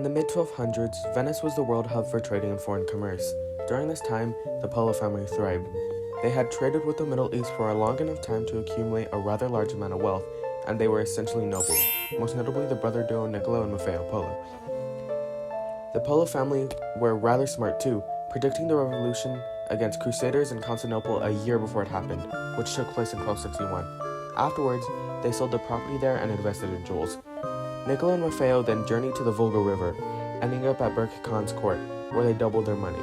the mid-1200s, Venice was the world hub for trading and foreign commerce. During this time, the Polo family thrived. They had traded with the Middle East for a long enough time to accumulate a rather large amount of wealth, and they were essentially nobles, most notably the brother duo Niccolo and Maffeo Polo. The Polo family were rather smart too, predicting the revolution against Crusaders in Constantinople a year before it happened, which took place in 1261. Afterwards, they sold the property there and invested in jewels. Niccolo and Maffeo then journeyed to the Volga River, ending up at Berke Khan's court, where they doubled their money.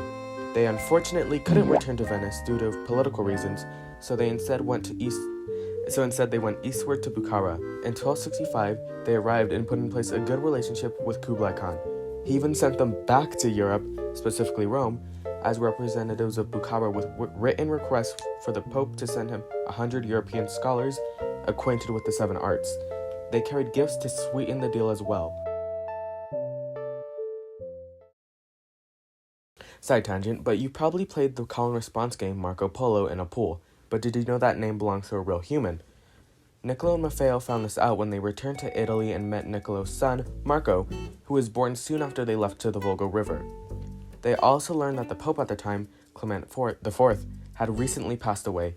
They unfortunately couldn't return to Venice due to political reasons, so they instead went eastward to Bukhara. In 1265, they arrived and put in place a good relationship with Kublai Khan. He even sent them back to Europe, specifically Rome, as representatives of Bukhara with written requests for the Pope to send him 100 European scholars acquainted with the 7 arts. They carried gifts to sweeten the deal as well. Side tangent, but you probably played the call and response game Marco Polo in a pool, but did you know that name belongs to a real human? Niccolo and Maffeo found this out when they returned to Italy and met Niccolo's son, Marco, who was born soon after they left to the Volga River. They also learned that the Pope at the time, Clement IV, had recently passed away.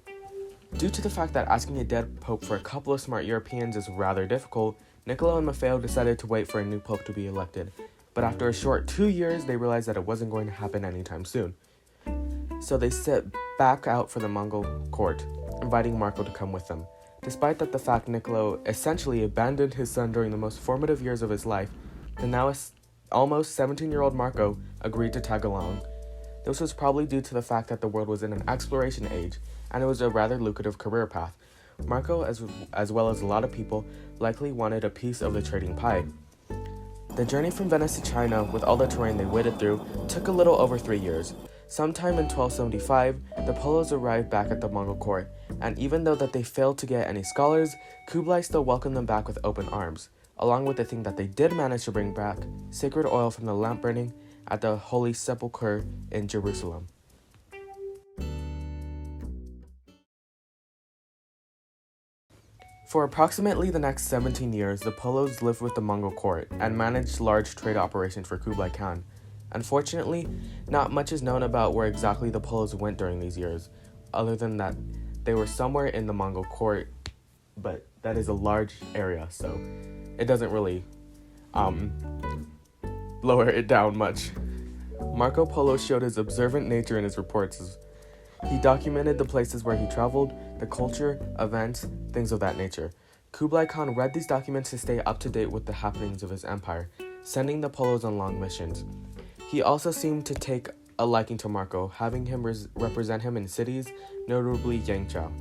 Due to the fact that asking a dead Pope for a couple of smart Europeans is rather difficult, Niccolo and Maffeo decided to wait for a new Pope to be elected. But after a short 2 years, they realized that it wasn't going to happen anytime soon. So they set back out for the Mongol court, inviting Marco to come with them. Despite the fact Niccolo essentially abandoned his son during the most formative years of his life, the now almost 17-year-old Marco agreed to tag along. This was probably due to the fact that the world was in an exploration age, and it was a rather lucrative career path. Marco, as well as a lot of people, likely wanted a piece of the trading pie. The journey from Venice to China, with all the terrain they waded through, took a little over 3 years. Sometime in 1275, the Polos arrived back at the Mongol court, and even though that they failed to get any scholars, Kublai still welcomed them back with open arms, along with the thing that they did manage to bring back, sacred oil from the lamp burning at the Holy Sepulchre in Jerusalem. For approximately the next 17 years, the Polos lived with the Mongol court and managed large trade operations for Kublai Khan. Unfortunately, not much is known about where exactly the Polos went during these years, other than that they were somewhere in the Mongol court, but that is a large area, so it doesn't really lower it down much. Marco Polo showed his observant nature in his reports. He documented the places where he traveled, the culture, events, things of that nature. Kublai Khan read these documents to stay up to date with the happenings of his empire, sending the Polos on long missions. He also seemed to take a liking to Marco, having him represent him in cities, notably Yangzhou.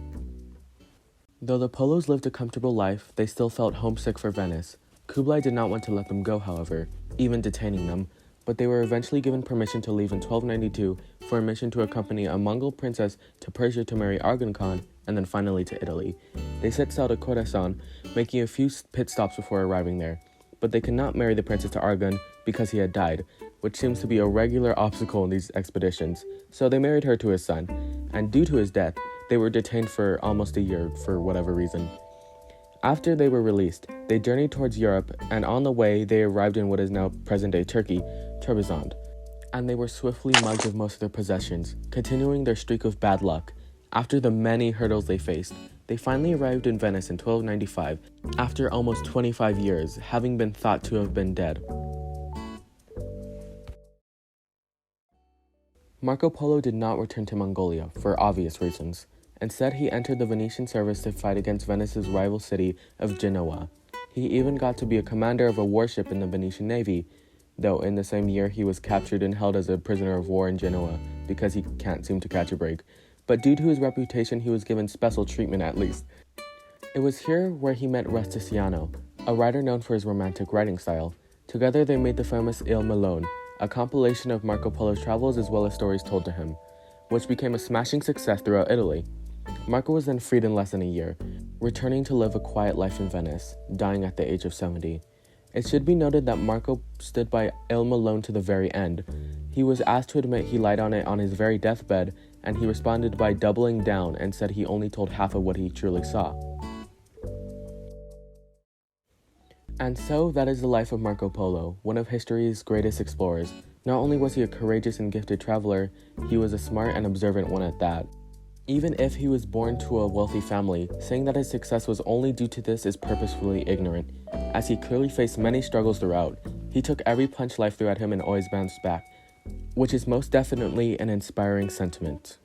Though the Polos lived a comfortable life, they still felt homesick for Venice. Kublai did not want to let them go, however, even detaining them, but they were eventually given permission to leave in 1292 for a mission to accompany a Mongol princess to Persia to marry Arghun Khan, and then finally to Italy. They set sail to Khorasan, making a few pit stops before arriving there, but they could not marry the princess to Arghun because he had died, which seems to be a regular obstacle in these expeditions, so they married her to his son, and due to his death, they were detained for almost a year for whatever reason. After they were released, they journeyed towards Europe, and on the way, they arrived in what is now present-day Turkey, Trebizond, and they were swiftly mugged of most of their possessions, continuing their streak of bad luck. After the many hurdles they faced, they finally arrived in Venice in 1295, after almost 25 years, having been thought to have been dead. Marco Polo did not return to Mongolia, for obvious reasons. Instead, he entered the Venetian service to fight against Venice's rival city of Genoa. He even got to be a commander of a warship in the Venetian Navy, though in the same year he was captured and held as a prisoner of war in Genoa because he can't seem to catch a break. But due to his reputation, he was given special treatment at least. It was here where he met Rusticiano, a writer known for his romantic writing style. Together they made the famous Il Malone, a compilation of Marco Polo's travels as well as stories told to him, which became a smashing success throughout Italy. Marco was then freed in less than a year, returning to live a quiet life in Venice, dying at the age of 70. It should be noted that Marco stood by Il Malone to the very end. He was asked to admit he lied on it on his very deathbed, and he responded by doubling down and said he only told half of what he truly saw. And so that is the life of Marco Polo, one of history's greatest explorers. Not only was he a courageous and gifted traveler, he was a smart and observant one at that. Even if he was born to a wealthy family, saying that his success was only due to this is purposefully ignorant, as he clearly faced many struggles throughout. He took every punch life threw at him and always bounced back, which is most definitely an inspiring sentiment.